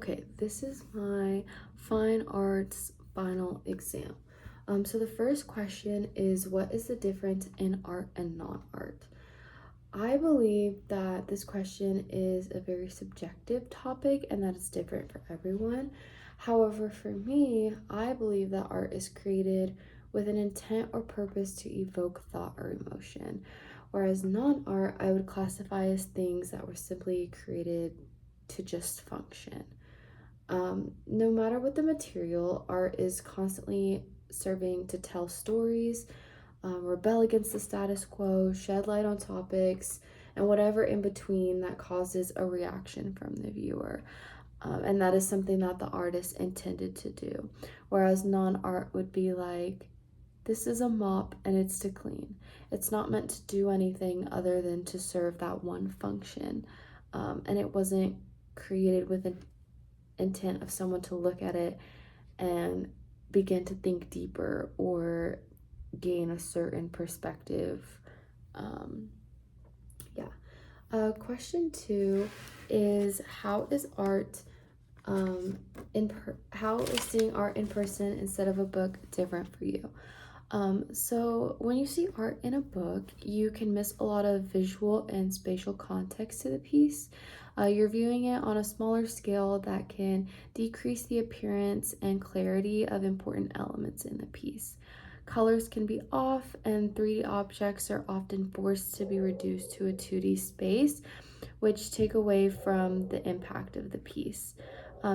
Okay, this is my fine arts final exam. So the first question is, what is the difference in art and non-art? I believe that this question is a very subjective topic and that it's different for everyone. However, for me, I believe that art is created with an intent or purpose to evoke thought or emotion, whereas non-art I would classify as things that were simply created to just function. No matter what the material, art is constantly serving to tell stories, rebel against the status quo, shed light on topics, and whatever in between that causes a reaction from the viewer. And that is something that the artist intended to do. Whereas non art would be like, this is a mop and it's to clean. It's not meant to do anything other than to serve that one function. And it wasn't created with an intent of someone to look at it and begin to think deeper or gain a certain perspective. Um, yeah. Question two is, how is art how is seeing art in person instead of a book different for you? So when you see art in a book, you can miss a lot of visual and spatial context to the piece. You're viewing it on a smaller scale that can decrease the appearance and clarity of important elements in the piece. Colors can be off, and 3D objects are often forced to be reduced to a 2D space, which take away from the impact of the piece.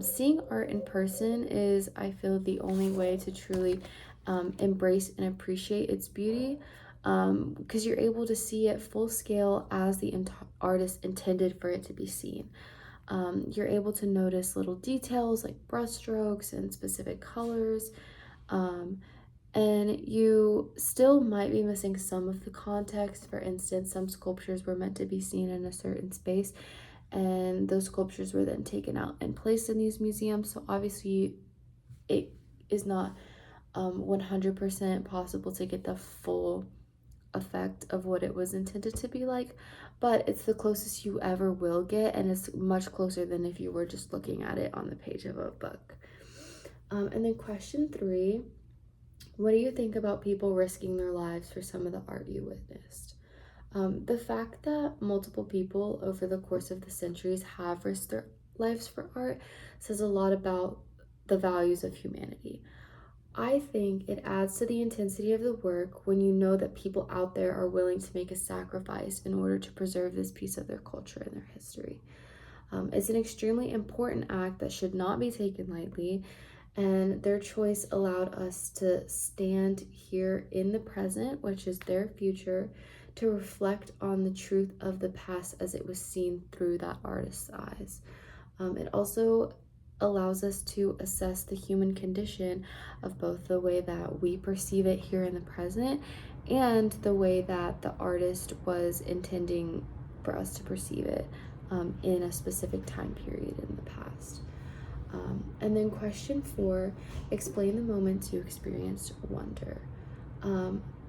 Seeing art in person is, I feel, the only way to truly embrace and appreciate its beauty, because you're able to see it full scale as the artist intended for it to be seen. You're able to notice little details like brushstrokes and specific colors. Um, and you still might be missing some of the context. For instance, some sculptures were meant to be seen in a certain space, and those sculptures were then taken out and placed in these museums. So obviously, it is not 100% possible to get the full effect of what it was intended to be like, but it's the closest you ever will get, and it's much closer than if you were just looking at it on the page of a book. And then question three, what do you think about people risking their lives for some of the art you witnessed? The fact that multiple people over the course of the centuries have risked their lives for art says a lot about the values of humanity. I think it adds to the intensity of the work when you know that people out there are willing to make a sacrifice in order to preserve this piece of their culture and their history. It's an extremely important act that should not be taken lightly, and their choice allowed us to stand here in the present, which is their future, to reflect on the truth of the past as it was seen through that artist's eyes. It also allows us to assess the human condition of both the way that we perceive it here in the present and the way that the artist was intending for us to perceive it in a specific time period in the past. And then question four, explain the moment you experienced wonder.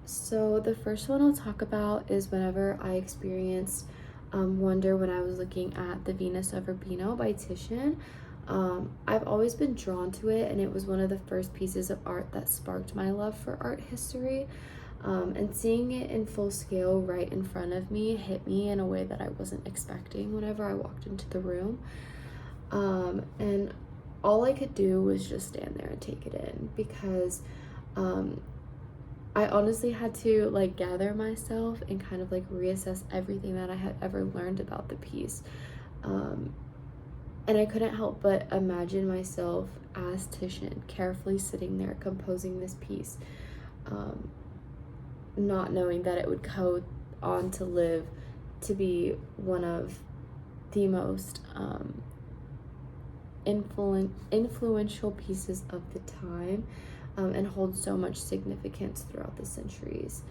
So the first one I'll talk about is whenever I experienced wonder when I was looking at the Venus of Urbino by Titian. I've always been drawn to it, and it was one of the first pieces of art that sparked my love for art history. And seeing it in full scale right in front of me hit me in a way that I wasn't expecting whenever I walked into the room. And all I could do was just stand there and take it in, because I honestly had to like gather myself and kind of like reassess everything that I had ever learned about the piece. And I couldn't help but imagine myself as Titian, carefully sitting there composing this piece, not knowing that it would go on to live to be one of the most influential pieces of the time, and hold so much significance throughout the centuries.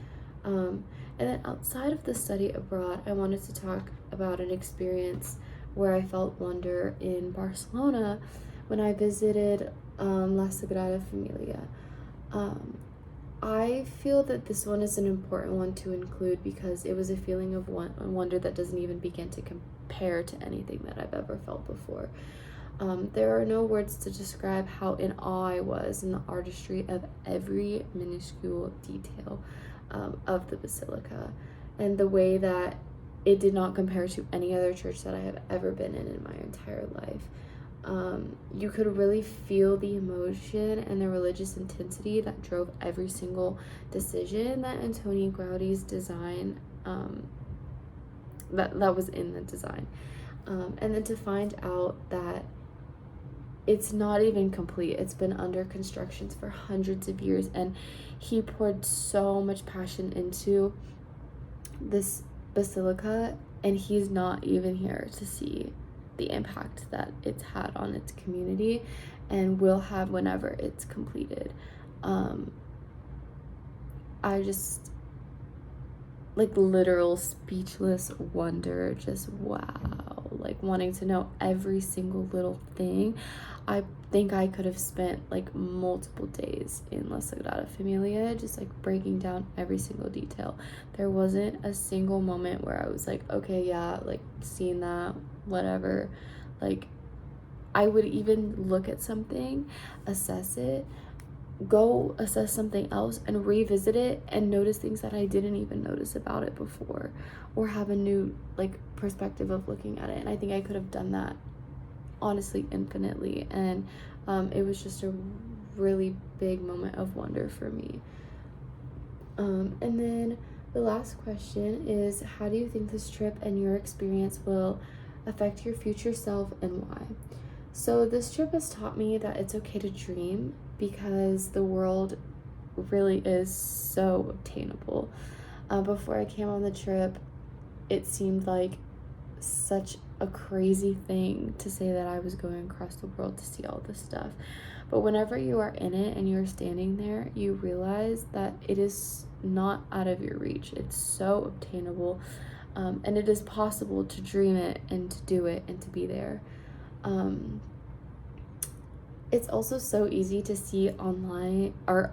And then outside of the study abroad, I wanted to talk about an experience where I felt wonder in Barcelona when I visited La Sagrada Familia. I feel that this one is an important one to include because it was a feeling of wonder that doesn't even begin to compare to anything that I've ever felt before. There are no words to describe how in awe I was in the artistry of every minuscule detail of the basilica, and the way that it did not compare to any other church that I have ever been in my entire life. You could really feel the emotion and the religious intensity that drove every single decision that Antonio Gaudi's design, that was in the design. And then to find out that it's not even complete. It's been under construction for hundreds of years, and he poured so much passion into this basilica, and he's not even here to see the impact that it's had on its community and will have whenever it's completed. I just, like, literal speechless wonder, just wow, like wanting to know every single little thing. I think I could have spent like multiple days in La Sagrada Familia just like breaking down every single detail. There wasn't a single moment where I was like, okay, yeah, like seeing that, whatever. Like, I would even look at something, assess it, go assess something else and revisit it and notice things that I didn't even notice about it before, or have a new like perspective of looking at it. And I think I could have done that honestly infinitely, and it was just a really big moment of wonder for me. And then the last question is, how do you think this trip and your experience will affect your future self, and why? So this trip has taught me that it's okay to dream, because the world really is so obtainable. Before I came on the trip, it seemed like such a crazy thing to say that I was going across the world to see all this stuff. But whenever you are in it and you're standing there, you realize that it is not out of your reach. It's so obtainable, and it is possible to dream it and to do it and to be there. It's also so easy to see online or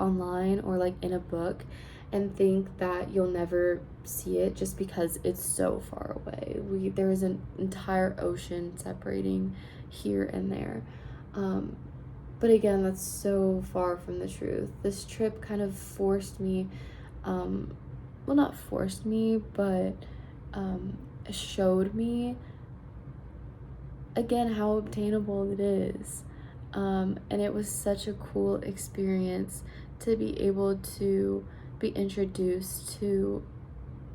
like in a book and think that you'll never see it just because it's so far away. There is an entire ocean separating here and there. But again, that's so far from the truth. This trip kind of forced me, well, not forced me, but showed me again how obtainable it is. And it was such a cool experience to be able to be introduced to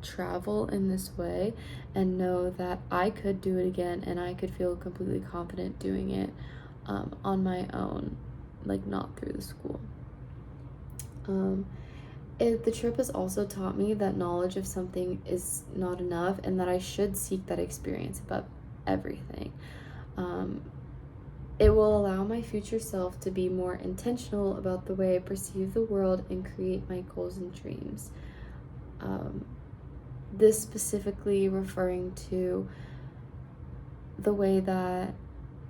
travel in this way and know that I could do it again, and I could feel completely confident doing it on my own, like not through the school. The trip has also taught me that knowledge of something is not enough, and that I should seek that experience above everything. It will allow my future self to be more intentional about the way I perceive the world and create my goals and dreams. This specifically referring to the way that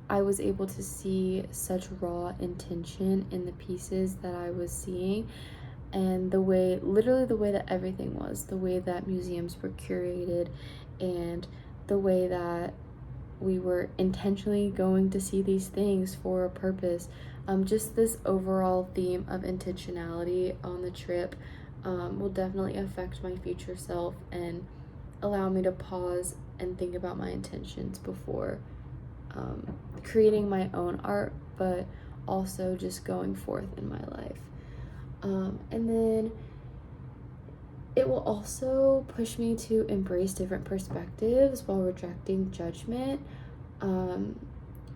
I was able to see such raw intention in the pieces that I was seeing, and literally the way that everything was, the way that museums were curated, and the way that we were intentionally going to see these things for a purpose. Just this overall theme of intentionality on the trip will definitely affect my future self and allow me to pause and think about my intentions before creating my own art, but also just going forth in my life. And then it will also push me to embrace different perspectives while rejecting judgment.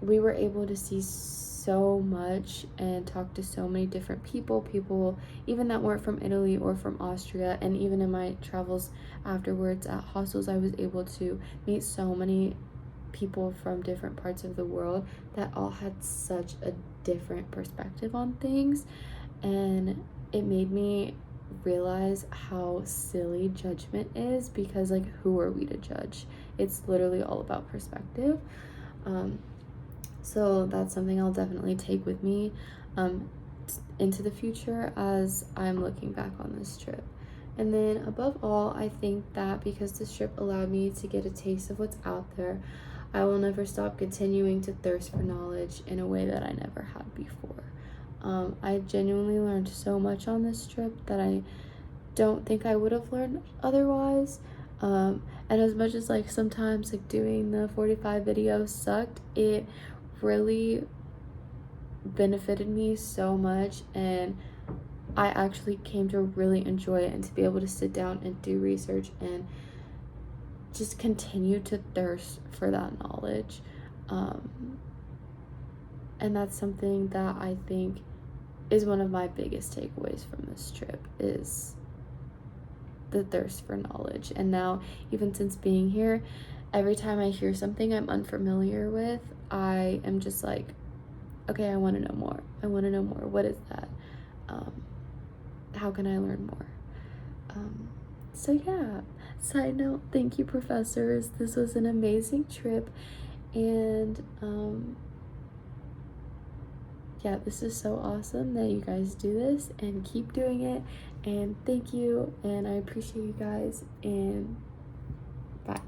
We were able to see so much and talk to so many different people even that weren't from Italy or from Austria. And even in my travels afterwards at hostels, I was able to meet so many people from different parts of the world that all had such a different perspective on things, and it made me realize how silly judgment is, because like, who are we to judge? It's literally all about perspective. So that's something I'll definitely take with me into the future as I'm looking back on this trip. And then above all, I think that because this trip allowed me to get a taste of what's out there, I will never stop continuing to thirst for knowledge in a way that I never had before. I genuinely learned so much on this trip that I don't think I would have learned otherwise. And as much as like sometimes like doing the 45 videos sucked, it really benefited me so much, and I actually came to really enjoy it, and to be able to sit down and do research and just continue to thirst for that knowledge. And that's something that I think is one of my biggest takeaways from this trip, is the thirst for knowledge. And now, even since being here, every time I hear something I'm unfamiliar with, I am just like, okay, I want to know more. I want to know more. What is that? How can I learn more? So yeah, side note, thank you, professors. This was an amazing trip. And yeah, this is so awesome that you guys do this and keep doing it. And thank you. And I appreciate you guys. And bye.